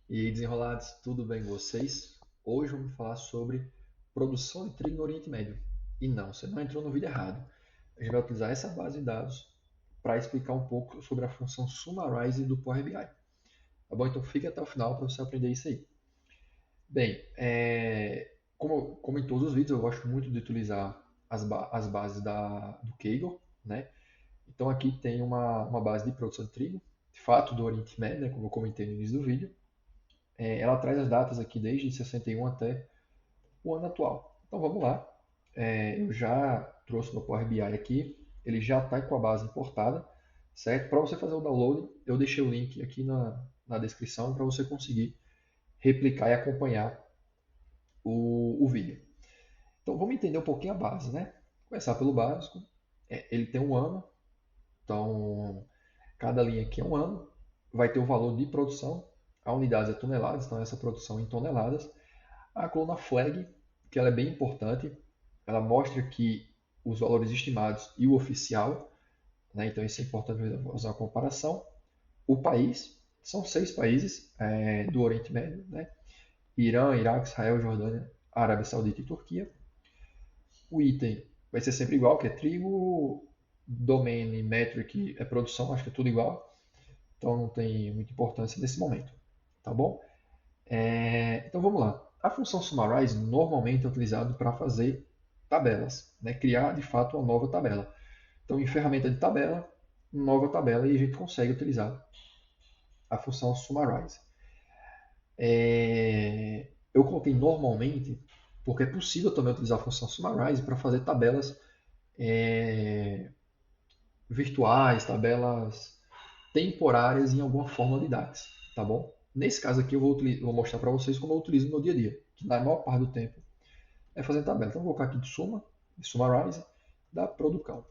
E aí, desenrolados, tudo bem com vocês? Hoje vamos falar sobre produção de trigo no Oriente Médio. E não, você não entrou no vídeo errado. A gente vai utilizar essa base de dados para explicar um pouco sobre a função Summarize do Power BI. Tá bom? Então fique até o final para você aprender isso aí. Bem, como em todos os vídeos, eu gosto muito de utilizar as bases do Kaggle, né? Então aqui tem uma base de produção de trigo, de fato do Oriente Médio, né? Como eu comentei no início do vídeo. Ela traz as datas aqui desde 61 até o ano atual. Então vamos lá. Eu já trouxe meu Power BI aqui, ele já está com a base importada, certo? Para você fazer o download, eu deixei o link aqui na descrição para você conseguir replicar e acompanhar o vídeo. Então vamos entender um pouquinho a base, né? Começar pelo básico. Ele tem um ano, então cada linha aqui é um ano, vai ter o valor de produção, a unidade é toneladas, então essa produção em toneladas. A coluna flag, que ela é bem importante, ela mostra que os valores estimados e o oficial, né? Então isso é importante fazer uma comparação. O país, são 6 países do Oriente Médio, né? Irã, Iraque, Israel, Jordânia, Arábia Saudita e Turquia. O item vai ser sempre igual, que é trigo, domain, metric é produção, acho que é tudo igual. Então não tem muita importância nesse momento, tá bom? Então vamos lá. A função summarize normalmente é utilizada para fazer tabelas, né? Criar de fato uma nova tabela. Então, em ferramenta de tabela, nova tabela, e a gente consegue utilizar a função summarize. Eu coloquei normalmente porque é possível também utilizar a função summarize para fazer tabelas é, virtuais, tabelas temporárias em alguma forma de DAX, tá bom? Nesse caso aqui eu vou mostrar para vocês como eu utilizo no dia a dia, que na maior parte do tempo é fazer tabela. Então vou colocar aqui de summarize, da Producão,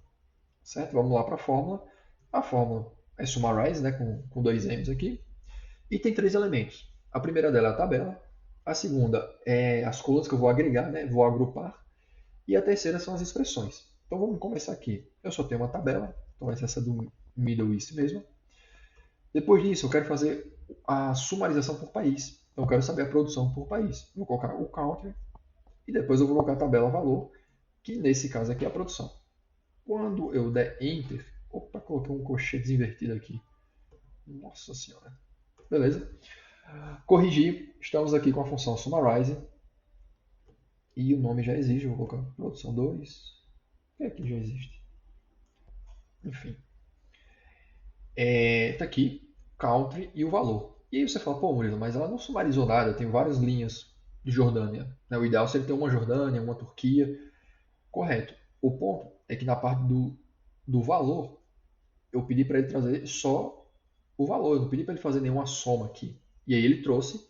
certo? Vamos lá para a fórmula. A fórmula é summarize, né, com dois M's aqui, e tem 3 elementos. A primeira dela é a tabela, a segunda é as colunas que eu vou agregar, né, vou agrupar, e a terceira são as expressões. Então vamos começar aqui. Eu só tenho uma tabela, então vai ser essa do Middle East mesmo. Depois disso, eu quero fazer a sumarização por país. Então eu quero saber a produção por país. Vou colocar o country e depois eu vou colocar a tabela valor, que nesse caso aqui é a produção. Quando eu der Enter, opa, coloquei um colchete invertido aqui. Nossa senhora. Beleza? Corrigir, estamos aqui com a função summarize e o nome já existe, vou colocar produção 2. O que é que já existe? Enfim, tá aqui, country e o valor. E aí você fala, pô, Murilo, mas ela não sumarizou nada, tem várias linhas de Jordânia. Né? O ideal seria ter uma Jordânia, uma Turquia. Correto. O ponto é que na parte do valor, eu pedi para ele trazer só o valor, eu não pedi para ele fazer nenhuma soma aqui. E aí ele trouxe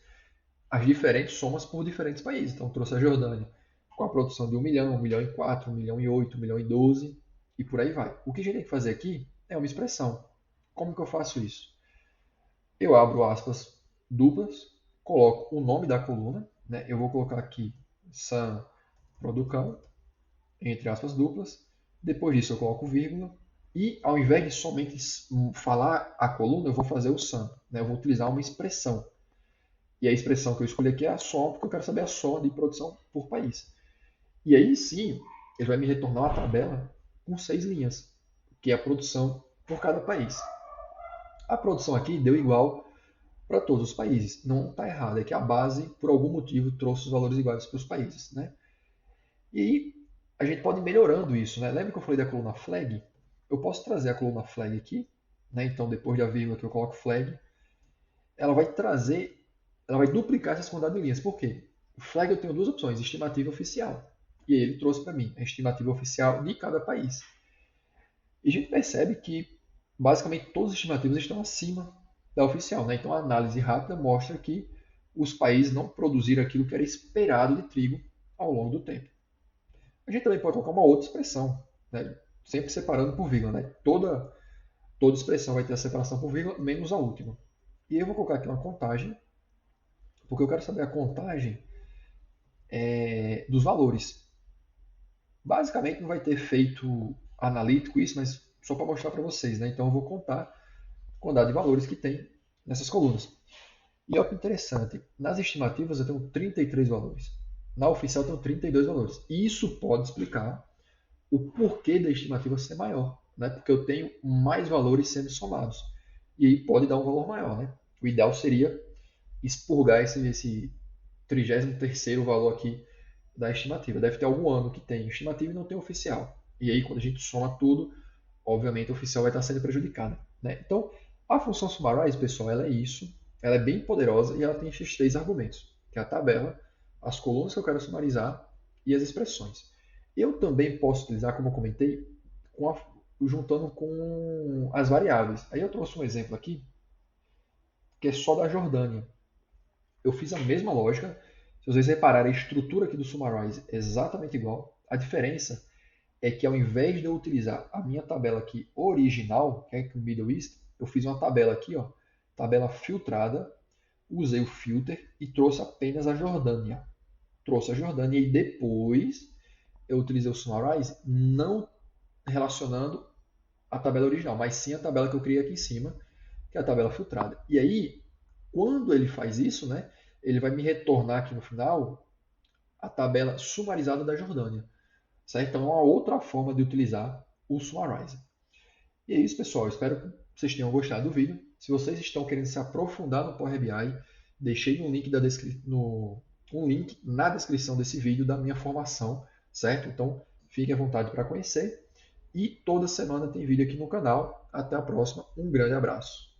as diferentes somas por diferentes países. Então trouxe a Jordânia com a produção de 1 milhão, 1 milhão e 4, 1 milhão e 8, 1 milhão e 12 e por aí vai. O que a gente tem que fazer aqui é uma expressão. Como que eu faço isso? Eu abro aspas duplas, coloco o nome da coluna, né? Eu vou colocar aqui San Producão, entre aspas duplas. Depois disso eu coloco vírgula. E ao invés de somente falar a coluna, eu vou fazer o sum. Né? Eu vou utilizar uma expressão. E a expressão que eu escolhi aqui é a soma, porque eu quero saber a soma de produção por país. E aí sim, ele vai me retornar uma tabela com 6 linhas, que é a produção por cada país. A produção aqui deu igual para todos os países. Não está errado, é que a base, por algum motivo, trouxe os valores iguais para os países. Né? E a gente pode ir melhorando isso. Né? Lembra que eu falei da coluna flag? Eu posso trazer a coluna flag aqui. Né? Então, depois da vírgula que eu coloco flag, ela vai trazer, ela vai duplicar essas quantidades de linhas. Por quê? O flag eu tenho duas opções, estimativa e oficial. E aí ele trouxe para mim a estimativa oficial de cada país. E a gente percebe que basicamente todas as estimativas estão acima da oficial. Né? Então a análise rápida mostra que os países não produziram aquilo que era esperado de trigo ao longo do tempo. A gente também pode colocar uma outra expressão, né? Sempre separando por vírgula. Né? Toda expressão vai ter a separação por vírgula, menos a última. E aí eu vou colocar aqui uma contagem, porque eu quero saber a contagem dos valores. Basicamente não vai ter feito analítico isso, mas só para mostrar para vocês. Né? Então eu vou contar a quantidade de valores que tem nessas colunas. E olha que interessante, nas estimativas eu tenho 33 valores. Na oficial eu tenho 32 valores. E isso pode explicar o porquê da estimativa ser maior, né? Porque eu tenho mais valores sendo somados. E aí pode dar um valor maior, né? O ideal seria expurgar esse 33º valor aqui da estimativa. Deve ter algum ano que tem estimativa e não tem oficial. E aí, quando a gente soma tudo, obviamente a oficial vai estar sendo prejudicada. Né? Então, a função summarize, pessoal, ela é isso. Ela é bem poderosa e ela tem esses 3 argumentos, que é a tabela, as colunas que eu quero summarizar e as expressões. Eu também posso utilizar, como eu comentei, juntando com as variáveis. Aí eu trouxe um exemplo aqui, que é só da Jordânia. Eu fiz a mesma lógica. Se vocês repararem, a estrutura aqui do Summarize é exatamente igual. A diferença é que ao invés de eu utilizar a minha tabela aqui original, que é o Middle East, eu fiz uma tabela aqui, ó, tabela filtrada, usei o filter e trouxe apenas a Jordânia. Trouxe a Jordânia e depois eu utilizei o Summarize não relacionando a tabela original, mas sim a tabela que eu criei aqui em cima, que é a tabela filtrada. E aí, quando ele faz isso, né, ele vai me retornar aqui no final a tabela sumarizada da Jordânia. Certo? Então, é uma outra forma de utilizar o Summarize. E é isso, pessoal. Espero que vocês tenham gostado do vídeo. Se vocês estão querendo se aprofundar no Power BI, deixei um link na descrição desse vídeo da minha formação, certo? Então, fiquem à vontade para conhecer. E toda semana tem vídeo aqui no canal. Até a próxima. Um grande abraço.